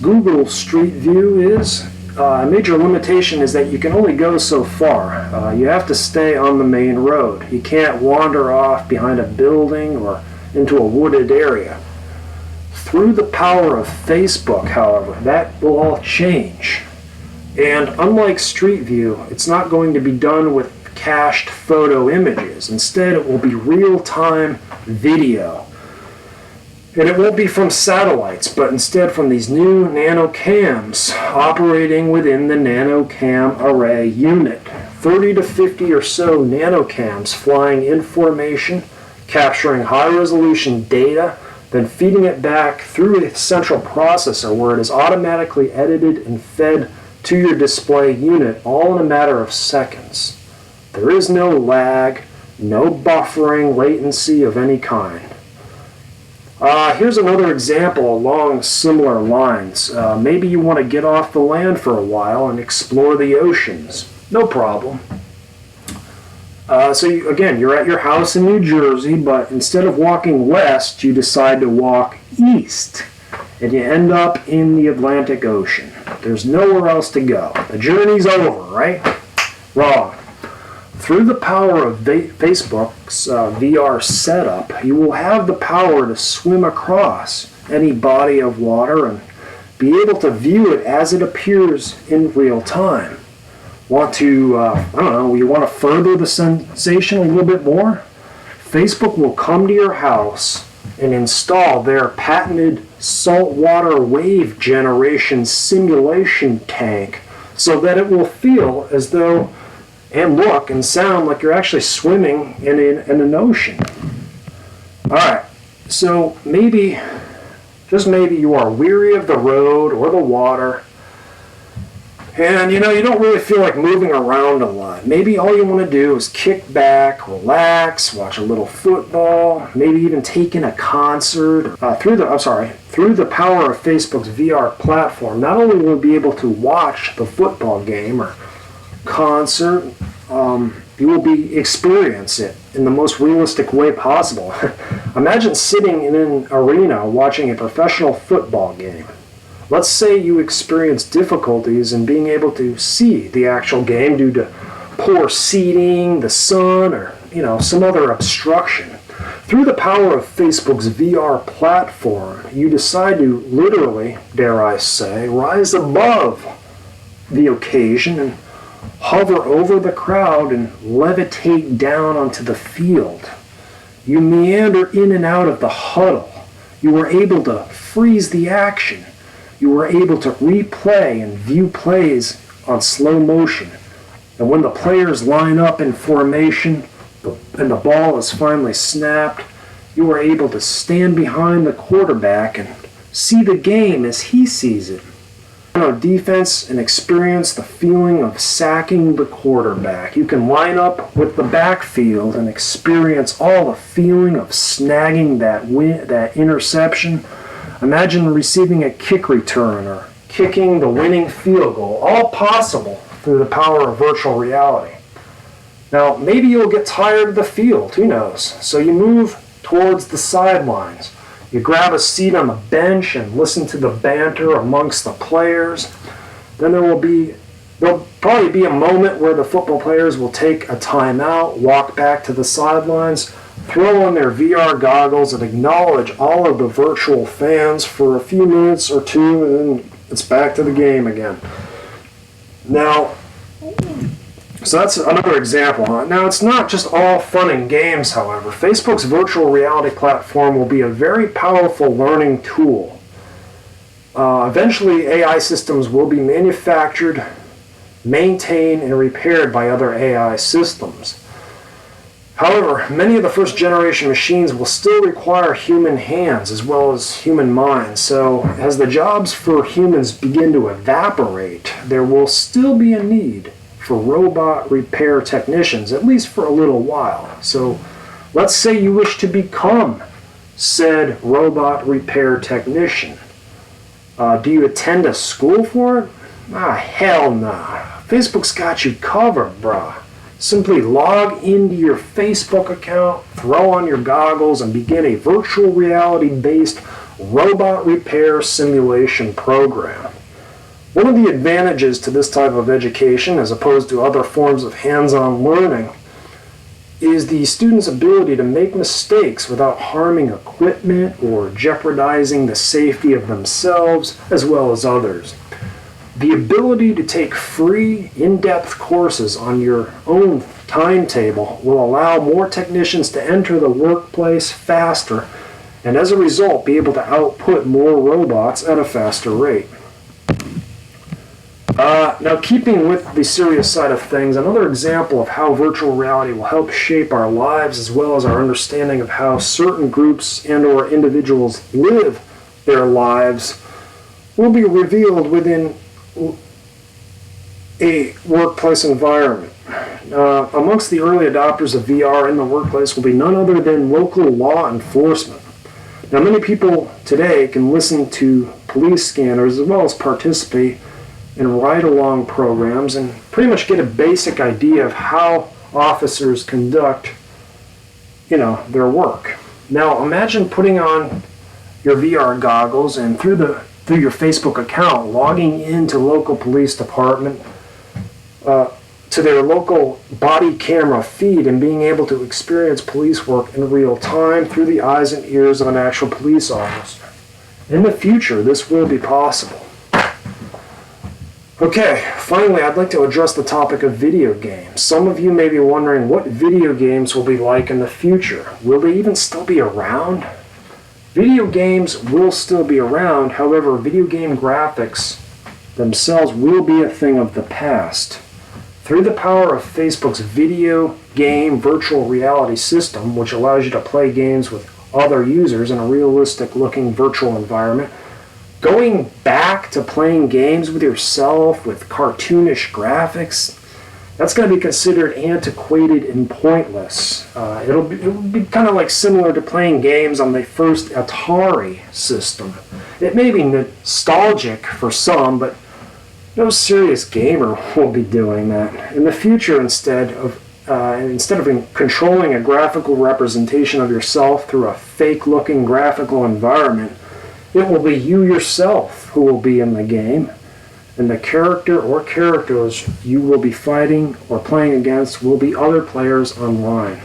Google Street View is. A major limitation is that you can only go so far. You have to stay on the main road. You can't wander off behind a building or into a wooded area. Through the power of Facebook, however, that will all change. And unlike Street View, it's not going to be done with cached photo images. Instead, it will be real-time video. And it won't be from satellites, but instead from these new NanoCams operating within the NanoCam array unit. 30 to 50 or so NanoCams flying in formation, capturing high-resolution data, then feeding it back through a central processor where it is automatically edited and fed to your display unit, all in a matter of seconds. There is no lag, no buffering, latency of any kind. Here's another example along similar lines. Maybe you want to get off the land for a while and explore the oceans. No problem. Again, you're at your house in New Jersey, but instead of walking west, you decide to walk east, and you end up in the Atlantic Ocean. There's nowhere else to go. The journey's over, right? Wrong. Through the power of Facebook's VR setup, you will have the power to swim across any body of water and be able to view it as it appears in real time. Want to, you want to further the sensation a little bit more? Facebook will come to your house and install their patented saltwater wave generation simulation tank so that it will feel as though and look and sound like you're actually swimming in an ocean. Alright, so maybe, just maybe you are weary of the road or the water, and you don't really feel like moving around a lot. Maybe all you want to do is kick back, relax, watch a little football, maybe even take in a concert. Through the power of Facebook's VR platform, not only will you be able to watch the football game or concert, you will experience it in the most realistic way possible. Imagine sitting in an arena watching a professional football game. Let's say you experience difficulties in being able to see the actual game due to poor seating, the sun, or some other obstruction. Through the power of Facebook's VR platform, you decide to literally, dare I say, rise above the occasion and hover over the crowd and levitate down onto the field. You meander in and out of the huddle. You were able to freeze the action. You were able to replay and view plays on slow motion. And when the players line up in formation and the ball is finally snapped, you were able to stand behind the quarterback and see the game as he sees it. Defense and experience the feeling of sacking the quarterback. You can line up with the backfield and experience all the feeling of snagging that interception. Imagine receiving a kick return or kicking the winning field goal, all possible through the power of virtual reality. Now, maybe you'll get tired of the field, who knows? So you move towards the sidelines. You grab a seat on the bench and listen to the banter amongst the players. Then there'll probably be a moment where the football players will take a timeout, walk back to the sidelines, throw on their VR goggles, and acknowledge all of the virtual fans for a few minutes or two, and then it's back to the game again. Now, so that's another example. Now, it's not just all fun and games, however. Facebook's virtual reality platform will be a very powerful learning tool. Eventually, AI systems will be manufactured, maintained, and repaired by other AI systems. However, many of the first-generation machines will still require human hands as well as human minds. So, as the jobs for humans begin to evaporate, there will still be a need for robot repair technicians, at least for a little while. So let's say you wish to become said robot repair technician. Do you attend a school for it? Hell nah. Facebook's got you covered, brah. Simply log into your Facebook account, throw on your goggles, and begin a virtual reality-based robot repair simulation program. One of the advantages to this type of education, as opposed to other forms of hands-on learning, is the student's ability to make mistakes without harming equipment or jeopardizing the safety of themselves as well as others. The ability to take free, in-depth courses on your own timetable will allow more technicians to enter the workplace faster and as a result be able to output more robots at a faster rate. Now, keeping with the serious side of things, another example of how virtual reality will help shape our lives as well as our understanding of how certain groups and or individuals live their lives will be revealed within a workplace environment. Amongst the early adopters of VR in the workplace will be none other than local law enforcement. Now, many people today can listen to police scanners as well as participate in ride-along programs and pretty much get a basic idea of how officers conduct, their work. Now, imagine putting on your VR goggles and through your Facebook account, logging into local police department, to their local body camera feed and being able to experience police work in real time through the eyes and ears of an actual police officer. In the future, this will be possible. Okay, finally, I'd like to address the topic of video games. Some of you may be wondering what video games will be like in the future. Will they even still be around? Video games will still be around, however, video game graphics themselves will be a thing of the past. Through the power of Facebook's video game virtual reality system, which allows you to play games with other users in a realistic-looking virtual environment, going back to playing games with yourself with cartoonish graphics, that's going to be considered antiquated and pointless. It'll be kind of like similar to playing games on the first Atari system. It may be nostalgic for some, but no serious gamer will be doing that. In the future, instead of controlling a graphical representation of yourself through a fake-looking graphical environment, it will be you yourself who will be in the game, and the character or characters you will be fighting or playing against will be other players online.